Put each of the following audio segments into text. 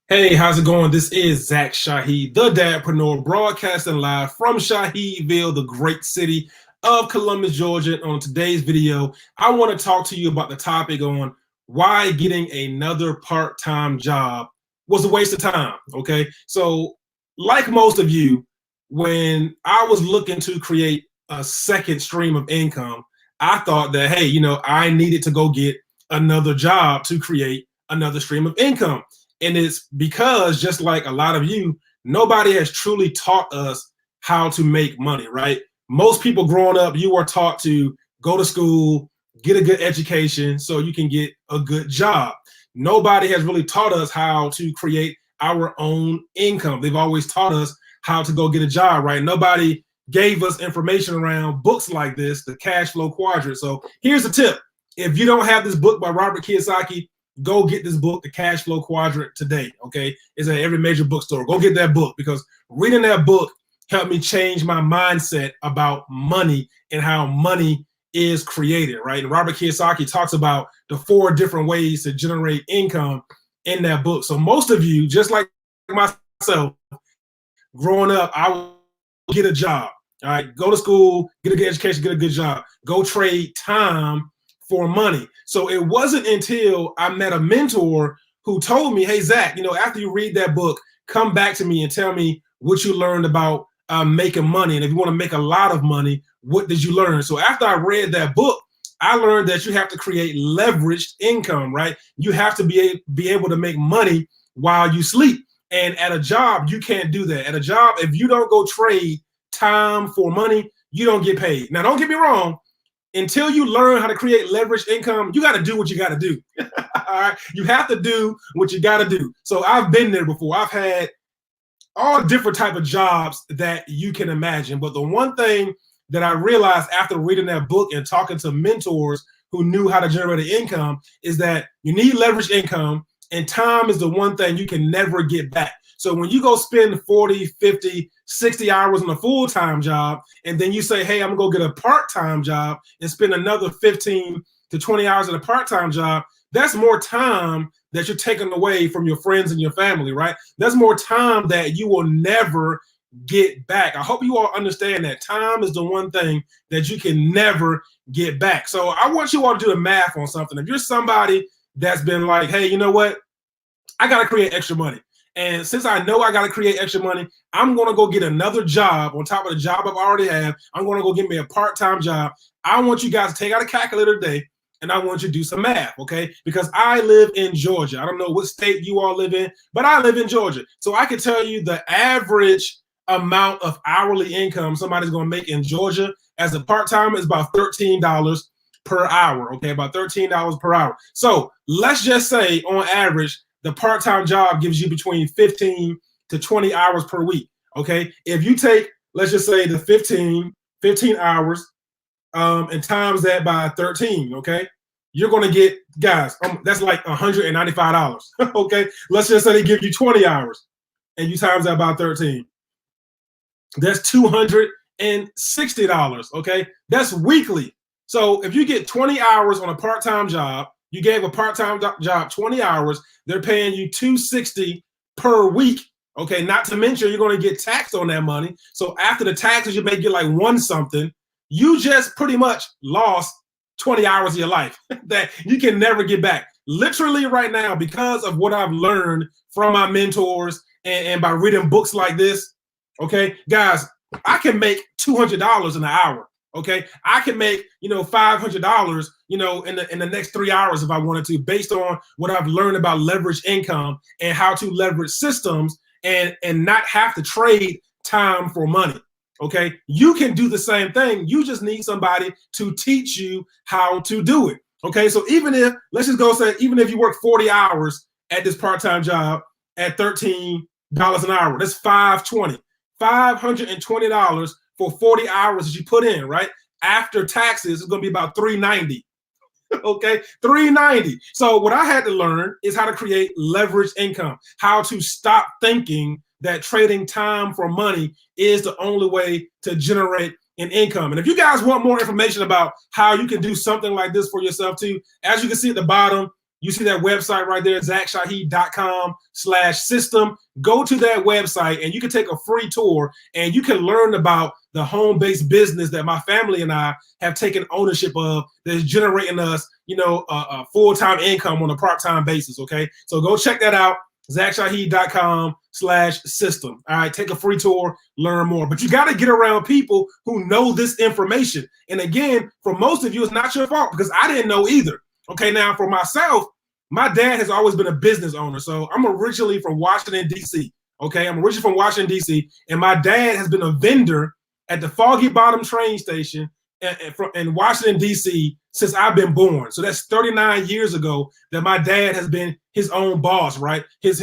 Hey, how's it going? This is Zach Shaheed, the Dadpreneur, broadcasting live from Shaheedville, the great city of Columbus, Georgia. On today's video, I want to talk to you about the topic on why getting another part-time job was a waste of time. Okay, so like most of you, when I was looking to create a second stream of income, I thought that, hey, I needed to go get another job to create another stream of income. And it's because, just like a lot of you, nobody has truly taught us how to make money, right? Most people growing up, you were taught to go to school, get a good education so you can get a good job. Nobody has really taught us how to create our own income. They've always taught us how to go get a job, right? Nobody gave us information around books like this, the cash flow quadrant. So here's a tip. If you don't have this book by Robert Kiyosaki, go get this book, The Cash Flow Quadrant, today. Okay, it's at every major bookstore. Go get that book, because reading that book helped me change my mindset about money and how money is created, right? And Robert Kiyosaki talks about the 4 different ways to generate income in that book. So most of you, just like myself, growing up, I would get a job. All right, go to school, get a good education, get a good job, go trade time for money. So it wasn't until I met a mentor who told me, hey, Zach, after you read that book, come back to me and tell me what you learned about making money. And if you want to make a lot of money, what did you learn? So after I read that book, I learned that you have to create leveraged income, right? You have to be able to make money while you sleep. And at a job, you can't do that. At a job, if you don't go trade time for money, you don't get paid. Now, don't get me wrong. Until you learn how to create leveraged income, you got to do what you got to do. All right, you have to do what you got to do. So I've been there before. I've had all different type of jobs that you can imagine. But the one thing that I realized after reading that book and talking to mentors who knew how to generate an income is that you need leveraged income, and time is the one thing you can never get back. So when you go spend 40, 50, 60 hours on a full-time job, and then you say, hey, I'm gonna go get a part-time job and spend another 15 to 20 hours at a part-time job, that's more time that you're taking away from your friends and your family, right? That's more time that you will never get back. I hope you all understand that time is the one thing that you can never get back. So I want you all to do the math on something. If you're somebody that's been like, hey, you know what? I got to create extra money. And since I know I got to create extra money, I'm going to go get another job on top of the job I've already have. I'm going to go get me a part-time job. I want you guys to take out a calculator today, and I want you to do some math, okay? Because I live in Georgia. I don't know what state you all live in, but I live in Georgia. So I can tell you the average amount of hourly income somebody's going to make in Georgia as a part-time is about $13 per hour, okay? About $13 per hour. So let's just say on average, the part-time job gives you between 15 to 20 hours per week, okay? If you take, let's just say the 15 hours and times that by 13, okay? You're gonna get, guys, that's like $195, okay? Let's just say they give you 20 hours and you times that by 13. That's $260, okay? That's weekly. So if you get 20 hours on a part-time job, you gave a part-time job 20 hours, they're paying you $260 per week. Okay, not to mention you're going to get taxed on that money. So after the taxes, you may get like one something. You just pretty much lost 20 hours of your life that you can never get back. Literally right now, because of what I've learned from my mentors and by reading books like this, okay, guys, I can make $200 an hour. Okay, I can make $500 in the next 3 hours if I wanted to, based on what I've learned about leverage income and how to leverage systems and not have to trade time for money. Okay, you can do the same thing. You just need somebody to teach you how to do it. Okay, so even if, let's just go say, even if you work 40 hours at this part-time job at $13 an hour, that's $520 for 40 hours that you put in, right? After taxes, it's going to be about $390. Okay, $390. So what I had to learn is how to create leverage income, how to stop thinking that trading time for money is the only way to generate an income. And if you guys want more information about how you can do something like this for yourself too, as you can see at the bottom, You see that website right there, ZachShaheed.com/system. Go to that website and you can take a free tour and you can learn about the home-based business that my family and I have taken ownership of that's generating us, a full-time income on a part-time basis, okay? So go check that out, ZachShaheed.com/system. All right, take a free tour, learn more. But you got to get around people who know this information. And again, for most of you, it's not your fault because I didn't know either. Okay, now for myself, my dad has always been a business owner. So I'm originally from Washington, D.C. Okay, I'm originally from Washington, D.C. And my dad has been a vendor at the Foggy Bottom train station in Washington, D.C. since I've been born. So that's 39 years ago that my dad has been his own boss, right? His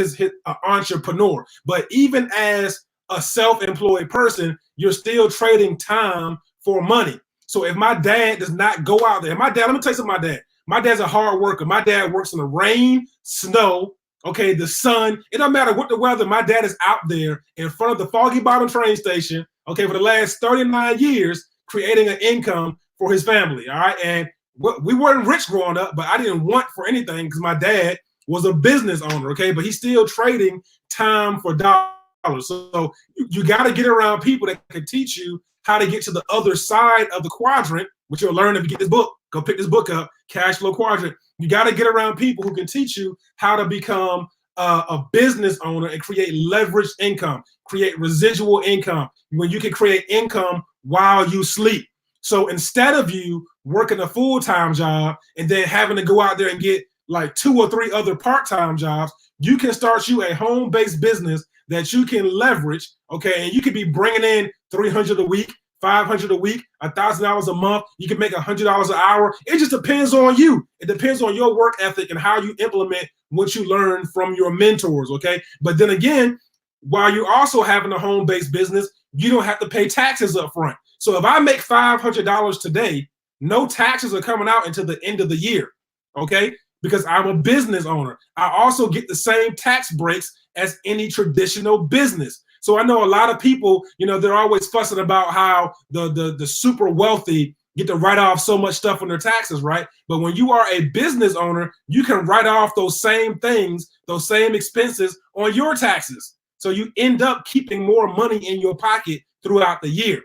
entrepreneur. But even as a self-employed person, you're still trading time for money. So if my dad does not go out there, let me tell you something, my dad's a hard worker. My dad works in the rain, snow, okay, the sun. It doesn't matter what the weather. My dad is out there in front of the Foggy Bottom train station, okay, for the last 39 years, creating an income for his family, all right? And we weren't rich growing up, but I didn't want for anything because my dad was a business owner, okay? But he's still trading time for dollars. So you got to get around people that can teach you how to get to the other side of the quadrant, which you'll learn if you get this book. Go pick this book up, Cash Flow Quadrant. You got to get around people who can teach you how to become a business owner and create leveraged income, create residual income, when you can create income while you sleep. So instead of you working a full-time job and then having to go out there and get like 2 or 3 other part-time jobs, you can start you a home-based business that you can leverage, okay? And you could be bringing in $300 a week, $500 a week, $1,000 a month. You can make $100 an hour. It just depends on you. It depends on your work ethic and how you implement what you learn from your mentors, okay? But then again, while you're also having a home-based business, you don't have to pay taxes up front. So if I make $500 today, no taxes are coming out until the end of the year, okay? Because I'm a business owner. I also get the same tax breaks as any traditional business. So I know a lot of people, they're always fussing about how the super wealthy get to write off so much stuff on their taxes, right? But when you are a business owner, you can write off those same things, those same expenses on your taxes. So you end up keeping more money in your pocket throughout the year.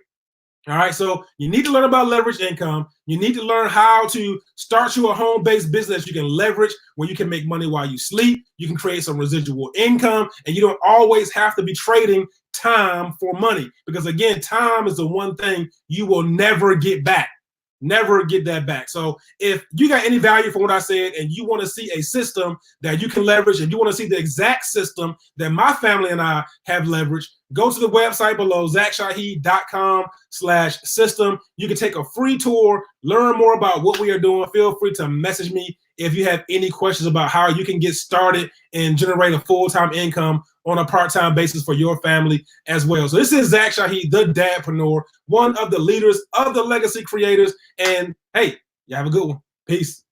All right, so you need to learn about leverage income. You need to learn how to start you a home-based business you can leverage, where you can make money while you sleep. You can create some residual income, and you don't always have to be trading time for money. Because again, time is the one thing you will never get back. Never get that back. So if you got any value from what I said and you want to see a system that you can leverage and you want to see the exact system that my family and I have leveraged, go to the website below, ZachShaheed.com/system. You can take a free tour, learn more about what we are doing. Feel free to message me if you have any questions about how you can get started and generate a full-time income on a part-time basis for your family as well. So this is Zach Shaheed, the Dadpreneur, one of the leaders of the Legacy Creators. And hey, you have a good one. Peace.